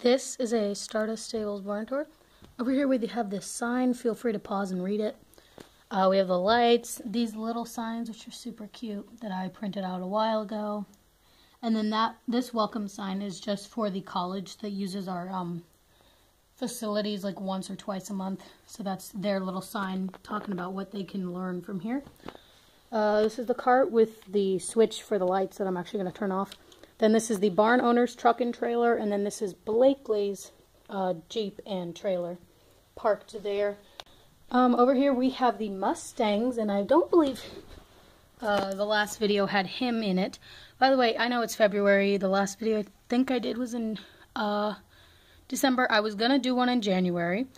This is a StarDust Stables barn tour. Over here we have this sign. Feel free to pause and read it. We have the lights, these little signs which are super cute that I printed out a while ago. And then this welcome sign is just for the college that uses our facilities like once or twice a month. So that's their little sign talking about what they can learn from here. This is the cart with the switch for the lights that I'm actually going to turn off. Then this is the barn owner's truck and trailer, and then this is Blakely's Jeep and trailer parked there. Over here we have the Mustangs, and I don't believe the last video had him in it. By the way, I know it's February. The last video I think I did was in December. I was going to do one in January,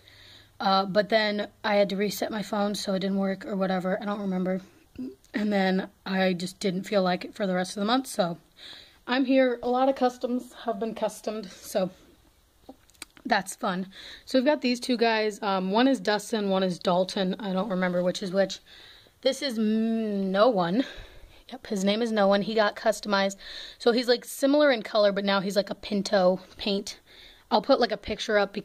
but then I had to reset my phone, so it didn't work or whatever. I don't remember. And then I just didn't feel like it for the rest of the month, so I'm here. A lot of customs have been customed, so that's fun. So we've got these two guys. One is Dustin, one is Dalton. I don't remember which is which. This is No One. Yep, his name is No One. He got customized. So he's like similar in color, but now he's like a Pinto paint. I'll put like a picture up.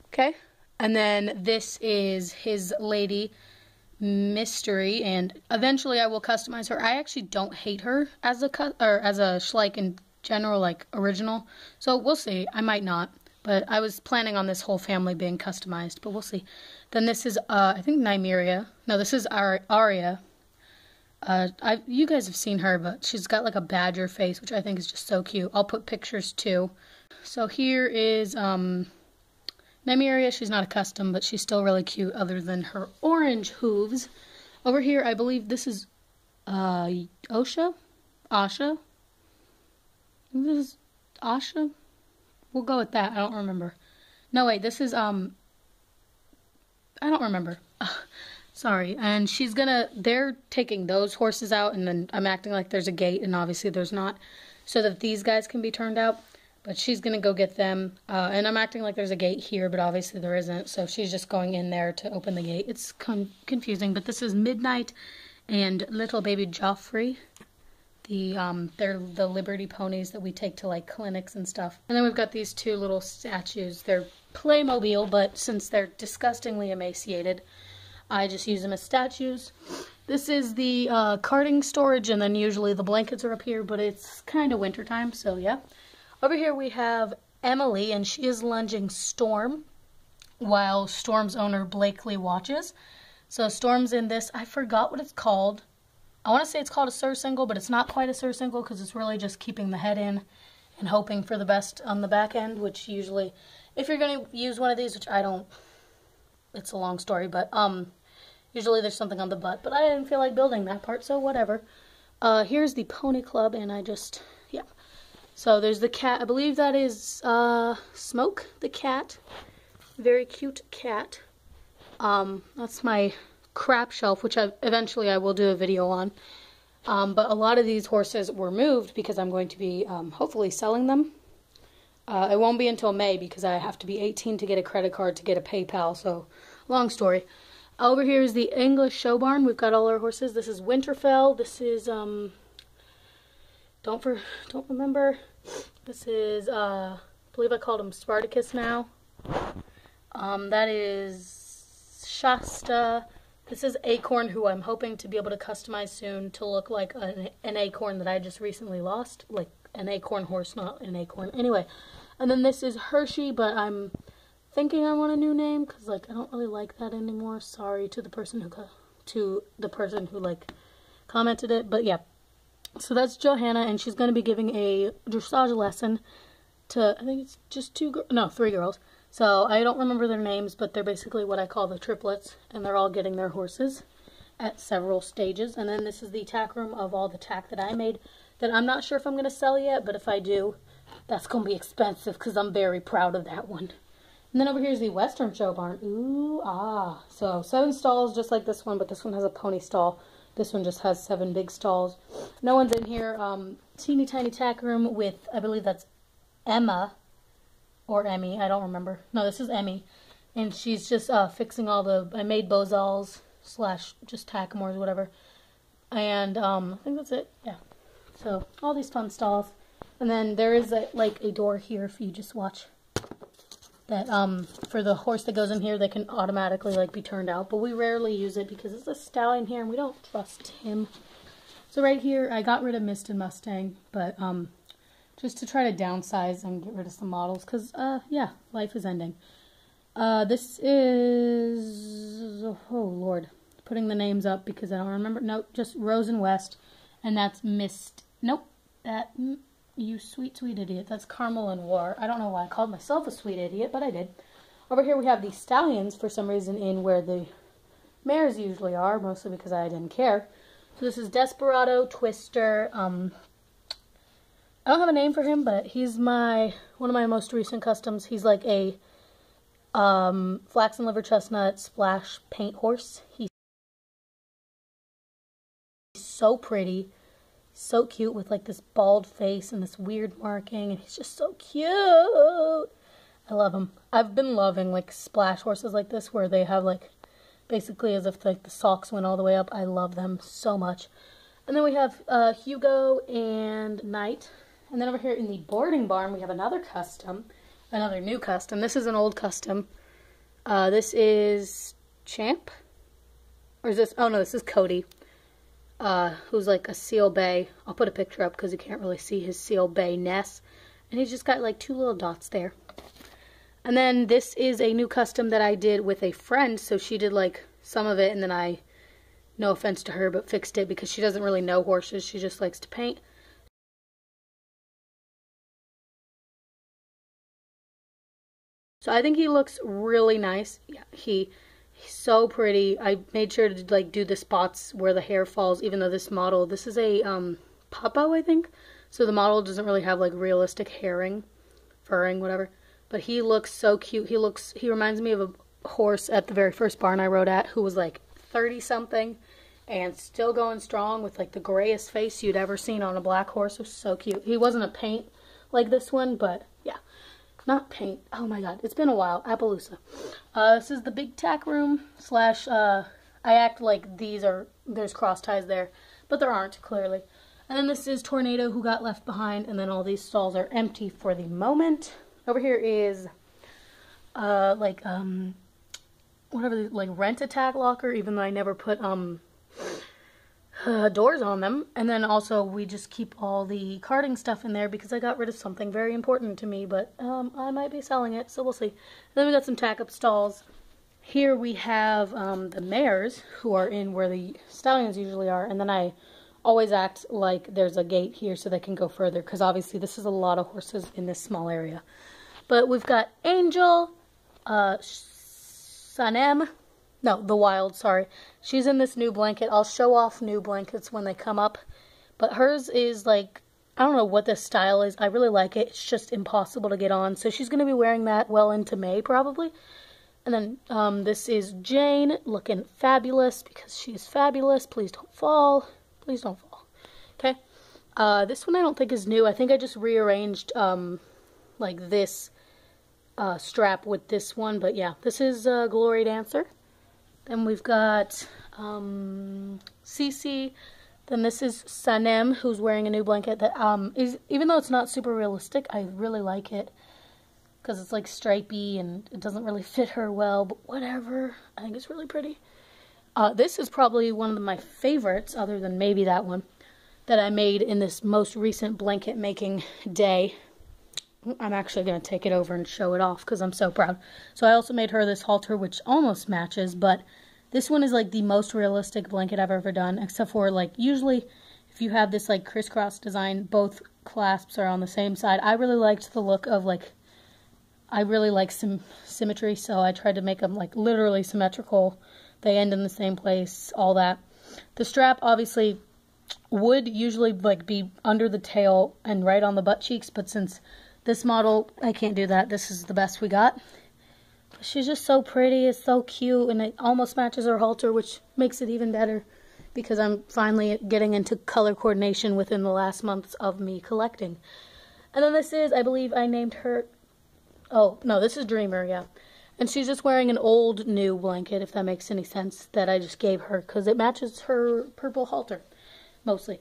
Okay. And then this is his lady, Mystery, and eventually I will customize her. I actually don't hate her as a Schleich in general, like original. So we'll see. I might not, but I was planning on this whole family being customized, but we'll see. Then this is I think Nymeria. No, this is Aria. You guys have seen her, but she's got like a badger face, which I think is just so cute. I'll put pictures too. So here is Nymeria. She's not a custom, but she's still really cute other than her orange hooves. Over here, I believe this is Asha? This is Asha? We'll go with that. I don't remember. No, wait, this is, I don't remember. Sorry. And they're taking those horses out, and then I'm acting like there's a gate, and obviously there's not, so that these guys can be turned out. But she's going to go get them, and I'm acting like there's a gate here, but obviously there isn't, so she's just going in there to open the gate. It's confusing, but this is Midnight and little baby Joffrey. They're the Liberty ponies that we take to, like, clinics and stuff. And then we've got these two little statues. They're Playmobil, but since they're disgustingly emaciated, I just use them as statues. This is the carting storage, and then usually the blankets are up here, but it's kind of wintertime, so yeah. Over here we have Emily, and she is lunging Storm, while Storm's owner Blakely watches. So Storm's in this, I forgot what it's called. I want to say it's called a surcingle, but it's not quite a surcingle because it's really just keeping the head in and hoping for the best on the back end, which usually, if you're going to use one of these, which I don't, it's a long story, but usually there's something on the butt, but I didn't feel like building that part, so whatever. Here's the Pony Club, and yeah. So there's the cat. I believe that is Smoke, the cat. Very cute cat. That's my crap shelf, which eventually I will do a video on. But a lot of these horses were moved because I'm going to be hopefully selling them. It won't be until May because I have to be 18 to get a credit card to get a PayPal. So long story. Over here is the English show barn. We've got all our horses. This is Winterfell. This is don't remember. This is, I believe I called him Spartacus now. That is Shasta. This is Acorn, who I'm hoping to be able to customize soon to look like an acorn that I just recently lost. Like an acorn horse, not an acorn. Anyway, and then this is Hershey, but I'm thinking I want a new name because, like, I don't really like that anymore. Sorry to the person who like commented it, but yeah. So that's Johanna, and she's going to be giving a dressage lesson to, I think it's just 3 girls. So I don't remember their names, but they're basically what I call the triplets, and they're all getting their horses at several stages. And then this is the tack room of all the tack that I made that I'm not sure if I'm going to sell yet, but if I do, that's going to be expensive because I'm very proud of that one. And then over here is the Western show barn. Ooh, ah. So 7 stalls just like this one, but this one has a pony stall. This one just has 7 big stalls. No one's in here. Teeny tiny tack room with, I believe that's Emma or Emmy. I don't remember. No, this is Emmy. And she's just fixing all I made bozals / just tackmores, whatever. And I think that's it. Yeah. So all these fun stalls. And then there is like a door here if you just watch. That for the horse that goes in here, they can automatically like be turned out, but we rarely use it because it's a stallion here and we don't trust him. So right here I got rid of Mist and Mustang, but just to try to downsize and get rid of some models because yeah, life is ending. This is, oh lord, putting the names up because I don't remember. Nope, just Rose and West, and that's Mist. Nope, that. You sweet, sweet idiot. That's Carmel and War. I don't know why I called myself a sweet idiot, but I did. Over here we have the stallions, for some reason, in where the mares usually are, mostly because I didn't care. So this is Desperado, Twister. I don't have a name for him, but he's one of my most recent customs. He's like a flax and liver chestnut splash paint horse. He's so pretty. So cute with like this bald face and this weird marking, and he's just so cute. I love him. I've been loving like splash horses like this where they have like basically as if like the socks went all the way up. I love them so much. And then we have Hugo and Knight. And then over here in the boarding barn we have another new custom. This is an old custom. This is Champ, or is this? Oh no, this is Cody. Who's like a seal bay. I'll put a picture up because you can't really see his seal bay-ness. And he's just got like 2 little dots there. And then this is a new custom that I did with a friend. So she did like some of it and then I, no offense to her, but fixed it because she doesn't really know horses. She just likes to paint. So I think he looks really nice. Yeah, he's so pretty. I made sure to like do the spots where the hair falls, even though this is a Puppo, I think. So the model doesn't really have like realistic furring, whatever. But he looks so cute. He reminds me of a horse at the very first barn I rode at who was like 30 something and still going strong with like the grayest face you'd ever seen on a black horse. It was so cute. He wasn't a paint like this one, but yeah. Not paint. Oh my god, it's been a while. Appaloosa. This is the big tack room / I act like there's cross ties there, but there aren't, clearly. And then this is Tornado, who got left behind, and then all these stalls are empty for the moment. Over here is whatever, like rent a tag locker, even though I never put doors on them. And then also we just keep all the carting stuff in there because I got rid of something very important to me, but I might be selling it, so we'll see. And then we got some tack up stalls. Here we have the mares, who are in where the stallions usually are, and then I always act like there's a gate here so they can go further, because obviously this is a lot of horses in this small area. But we've got Angel, Sanem, no, the Wild, sorry. She's in this new blanket. I'll show off new blankets when they come up. But hers is like, I don't know what this style is. I really like it. It's just impossible to get on. So she's going to be wearing that well into May probably. And then this is Jane, looking fabulous because she's fabulous. Please don't fall. Please don't fall. Okay. This one I don't think is new. I think I just rearranged like this strap with this one. But yeah, this is Glory Dancer. Then we've got Cece. Then this is Sanem, who's wearing a new blanket that is, even though it's not super realistic, I really like it because it's like stripy and it doesn't really fit her well, but whatever. I think it's really pretty. This is probably one of my favorites, other than maybe that one, that I made in this most recent blanket making day. I'm actually going to take it over and show it off because I'm so proud. So I also made her this halter, which almost matches, but this one is like the most realistic blanket I've ever done, except for like usually if you have this like crisscross design, both clasps are on the same side. I really liked the look of like, I really like some symmetry, so I tried to make them like literally symmetrical. They end in the same place, all that. The strap obviously would usually like be under the tail and right on the butt cheeks, but since this model, I can't do that. This is the best we got. She's just so pretty. It's so cute. And it almost matches her halter, which makes it even better. Because I'm finally getting into color coordination within the last months of me collecting. And then this is, I believe I named her... Oh, no, this is Dreamer, yeah. And she's just wearing an old new blanket, if that makes any sense, that I just gave her. Because it matches her purple halter, mostly.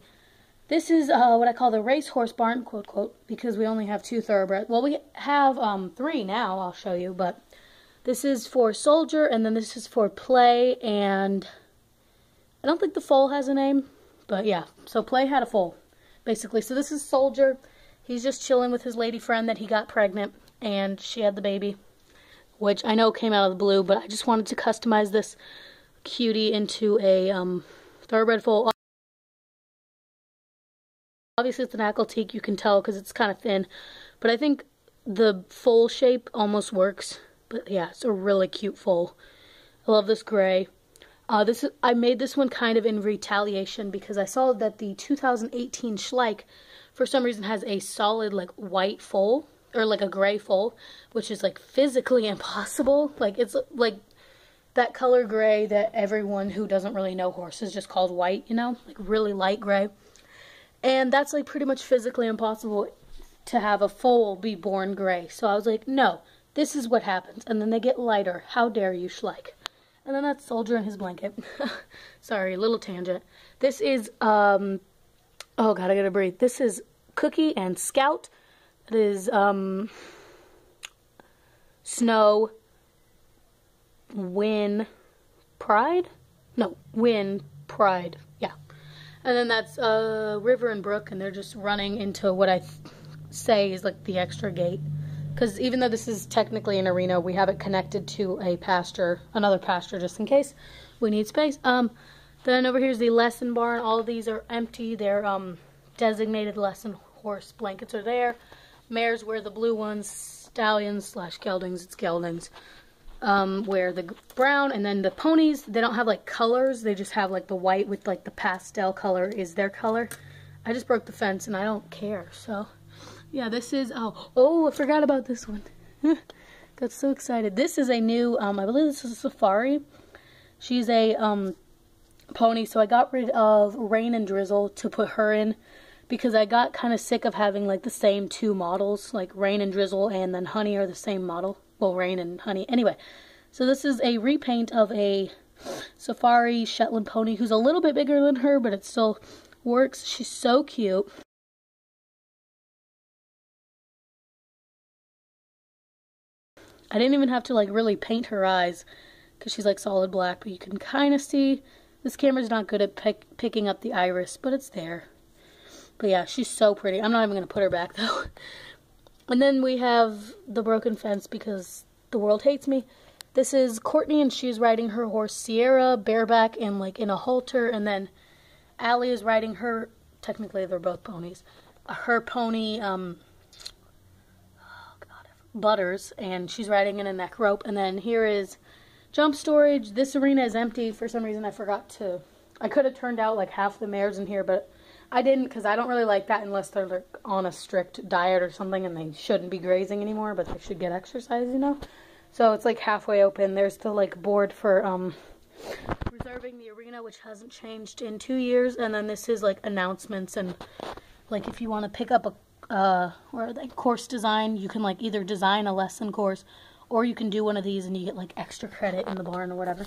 This is what I call the racehorse barn, quote, quote, because we only have 2 thoroughbreds. Well, we have 3 now, I'll show you, but this is for Soldier, and then this is for Play, and I don't think the foal has a name, but yeah, so Play had a foal, basically. So this is Soldier. He's just chilling with his lady friend that he got pregnant, and she had the baby, which I know came out of the blue, but I just wanted to customize this cutie into a thoroughbred foal. Obviously it's an Ackelteak, you can tell because it's kind of thin, but I think the foal shape almost works. But yeah, it's a really cute foal. I love this gray. I made this one kind of in retaliation because I saw that the 2018 Schleich for some reason has a solid like white foal, or like a gray foal, which is like physically impossible. Like it's like that color gray that everyone who doesn't really know horses just calls white, you know, like really light gray. And that's like pretty much physically impossible to have a foal be born gray. So I was like, no, this is what happens. And then they get lighter. How dare you, Schleich? And then that's Soldier in his blanket. Sorry, little tangent. This is, oh god, I gotta breathe. This is Cookie and Scout. It is, Snow, Win, Pride? No, Win, Pride, yeah. And then that's River and Brook, and they're just running into what I say is like the extra gate. Because even though this is technically an arena, we have it connected to a pasture, another pasture, just in case we need space. Then over here is the lesson barn. All of these are empty. They're designated lesson horse blankets are there. Mares wear the blue ones. Stallions / geldings, it's geldings, wear the brown. And then the ponies, they don't have like colors. They just have like the white with like the pastel color is their color. I just broke the fence and I don't care, so... Yeah, this is, oh, I forgot about this one. Got so excited. This is a new, I believe this is a Safari. She's a pony, so I got rid of Rain and Drizzle to put her in because I got kind of sick of having like the same 2 models, like Rain and Drizzle and then Honey are the same model. Well, Rain and Honey. Anyway, so this is a repaint of a Safari Shetland pony who's a little bit bigger than her, but it still works. She's so cute. I didn't even have to like really paint her eyes because she's like solid black, but you can kind of see. This camera's not good at picking up the iris, but it's there. But yeah, she's so pretty. I'm not even going to put her back though. And then we have the broken fence because the world hates me. This is Courtney and she's riding her horse Sierra bareback and like in a halter, and then Allie is riding her, technically they're both ponies, her pony Butters, and she's riding in a neck rope. And then here is jump storage. This arena is empty. For some reason I forgot to, I could have turned out like half the mares in here, but I didn't because I don't really like that unless they're like on a strict diet or something and they shouldn't be grazing anymore, but they should get exercise, you know. So it's like halfway open. There's the like board for reserving the arena, which hasn't changed in 2 years. And then this is like announcements, and like if you want to pick up a or like course design, you can like either design a lesson course or you can do one of these and you get like extra credit in the barn or whatever.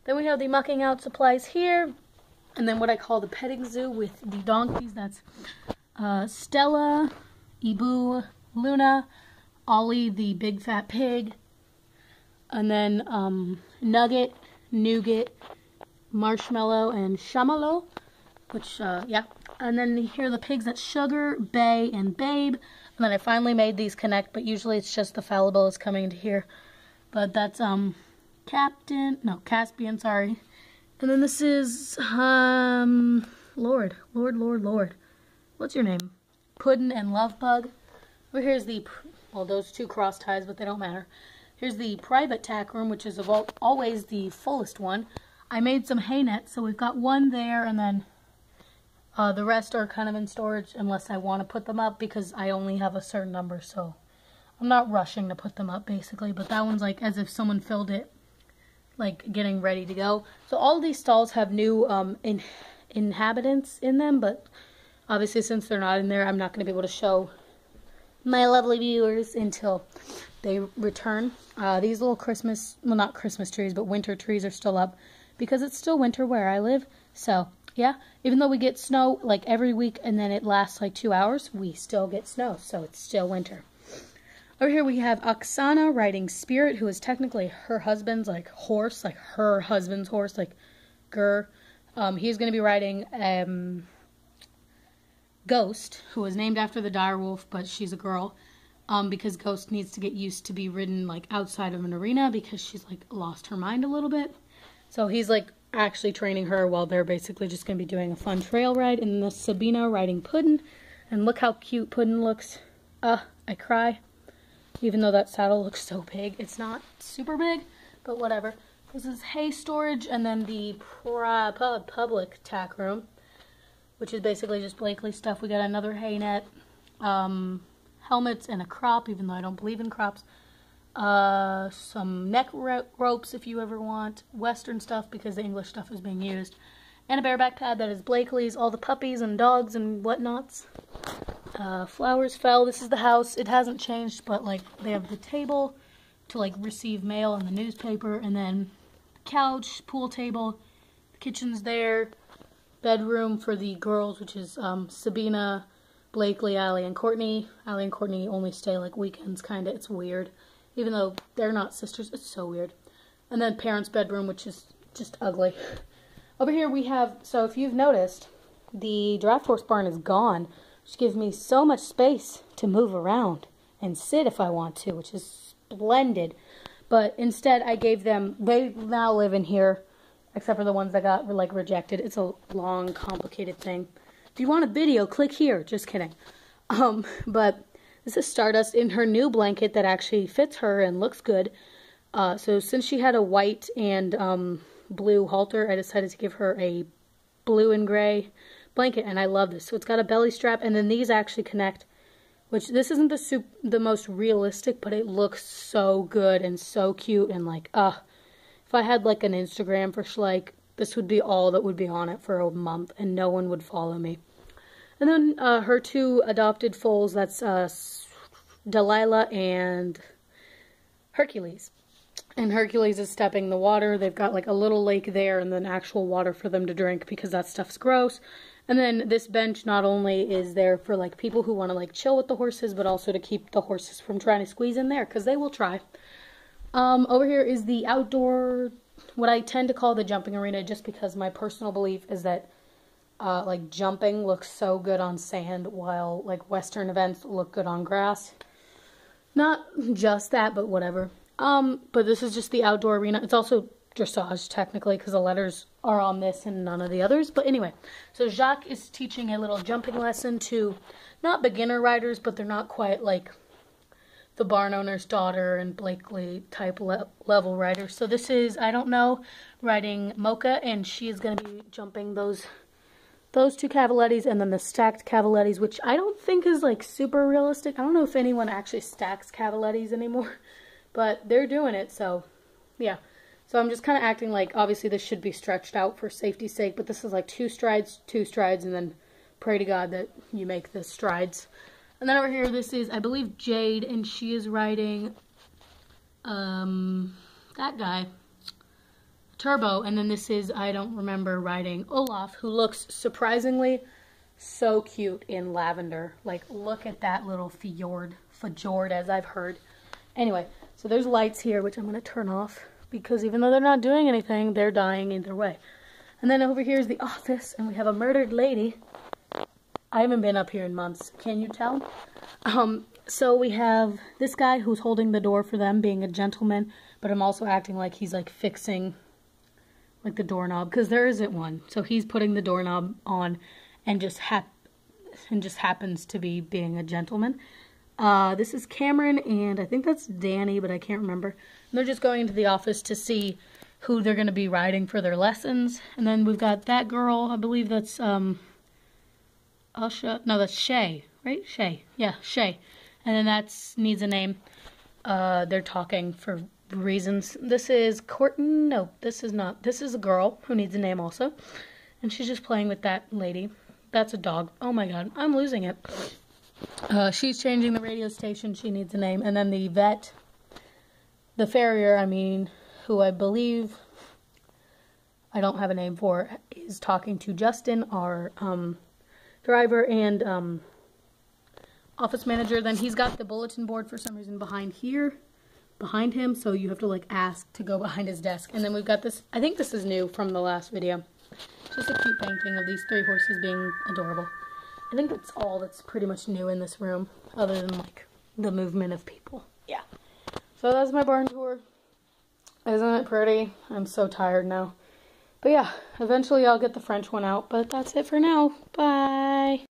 Then we have the mucking out supplies here, and then what I call the petting zoo with the donkeys. That's Stella, Ibu, Luna, Ollie the big fat pig, and then Nugget, Nougat, Marshmallow, and Shamallow, which yeah. And then here are the pigs, that's Sugar, Bay, and Babe. And then I finally made these connect, but usually it's just the fallible is coming to here. But that's Caspian, sorry. And then this is Lord. What's your name? Puddin' and Love Bug. Over here's the, well, those 2 cross ties, but they don't matter. Here's the private tack room, which is always the fullest one. I made some hay nets, so we've got one there, and then the rest are kind of in storage unless I want to put them up because I only have a certain number, so I'm not rushing to put them up basically. But that one's like as if someone filled it, like getting ready to go. So all of these stalls have new inhabitants in them, but obviously since they're not in there, I'm not going to be able to show my lovely viewers until they return. These little Christmas, well, not Christmas trees, but winter trees are still up because it's still winter where I live. So Yeah, even though we get snow like every week and then it lasts like 2 hours, we still get snow, so it's still winter. Over here we have Oksana riding Spirit, who is technically her husband's like horse, like her husband's horse, like Gur. He's going to be riding Ghost, who was named after the direwolf, but she's a girl. Because Ghost needs to get used to be ridden like outside of an arena because she's like lost her mind a little bit. So he's like actually training her while they're basically just going to be doing a fun trail ride. And then Sabina riding Puddin. And look how cute Puddin looks. I cry. Even though that saddle looks so big. It's not super big, but whatever. This is hay storage and then the public tack room, which is basically just Blakely's stuff. We got another hay net, helmets and a crop, even though I don't believe in crops. Some neck ropes if you ever want. Western stuff because the English stuff is being used. And a bareback pad that is Blakely's. All the puppies and dogs and whatnots. Flowers fell. This is the house. It hasn't changed, but like they have the table to like receive mail and the newspaper, and then couch, pool table, the kitchen's there, bedroom for the girls, which is Sabina, Blakely, Allie, and Courtney. Allie and Courtney only stay like weekends, kind of. It's weird. Even though they're not sisters, it's so weird. And then parents' bedroom, which is just ugly. Over here we have, so if you've noticed, the draft horse barn is gone, which gives me so much space to move around and sit if I want to, which is splendid. But instead I gave them, they now live in here, except for the ones that got like rejected. It's a long, complicated thing. If you want a video, click here. Just kidding. But this is StarDust in her new blanket that actually fits her and looks good. So since she had a white and blue halter, I decided to give her a blue and gray blanket, and I love this. So it's got a belly strap, and then these actually connect, which this isn't the most realistic, but it looks so good and so cute, and like, if I had like an Instagram for Schleich, this would be all that would be on it for a month, and no one would follow me. And then her two adopted foals, that's Delilah and Hercules. And Hercules is stepping the water. They've got like a little lake there and then actual water for them to drink because that stuff's gross. And then this bench not only is there for like people who want to like chill with the horses, but also to keep the horses from trying to squeeze in there because they will try. Over here is the outdoor, what I tend to call the jumping arena, just because my personal belief is that like jumping looks so good on sand while like Western events look good on grass. Not just that, but whatever. But this is just the outdoor arena. It's also dressage technically because the letters are on this and none of the others. But anyway, so Jacques is teaching a little jumping lesson to not beginner riders, but they're not quite like the barn owner's daughter and Blakely type level riders. So this is, I don't know, riding Mocha, and she is going to be jumping those two cavalettis and then the stacked cavalettis, which I don't think is like super realistic. I don't know if anyone actually stacks cavalettis anymore, but they're doing it, so yeah. So I'm just kind of acting like, obviously this should be stretched out for safety's sake, but this is like two strides, and then pray to God that you make the strides. And then over here, this is, I believe, Jade, and she is riding that guy, Turbo, and then this is, I don't remember, riding Olaf, who looks surprisingly so cute in lavender. Like, look at that little fjord, as I've heard. Anyway, so there's lights here, which I'm going to turn off, because even though they're not doing anything, they're dying either way. And then over here is the office, and we have a murdered lady. I haven't been up here in months, can you tell? So we have this guy who's holding the door for them, being a gentleman, but I'm also acting like he's like fixing like the doorknob, because there isn't one. So he's putting the doorknob on and just happens to be being a gentleman. This is Cameron, and I think that's Danny, but I can't remember. And they're just going into the office to see who they're going to be riding for their lessons. And then we've got that girl, I believe that's, Usha, no, that's Shay, right? Shay, yeah, Shay. And then that's needs a name. They're talking for reasons. This is Courtney, no, this is not. This is a girl who needs a name also. And she's just playing with that lady. That's a dog. Oh my God, I'm losing it. She's changing the radio station. She needs a name. And then the vet, the farrier, I mean, who I believe, I don't have a name for, is talking to Justin, our driver and office manager. Then he's got the bulletin board for some reason behind him, so you have to like ask to go behind his desk. And then we've got this, I think this is new from the last video, just a cute painting of these 3 horses being adorable. I think that's all that's pretty much new in this room, other than like the movement of people. Yeah. So that's my barn tour. Isn't it pretty? I'm so tired now. But yeah, eventually I'll get the French one out, but that's it for now. Bye!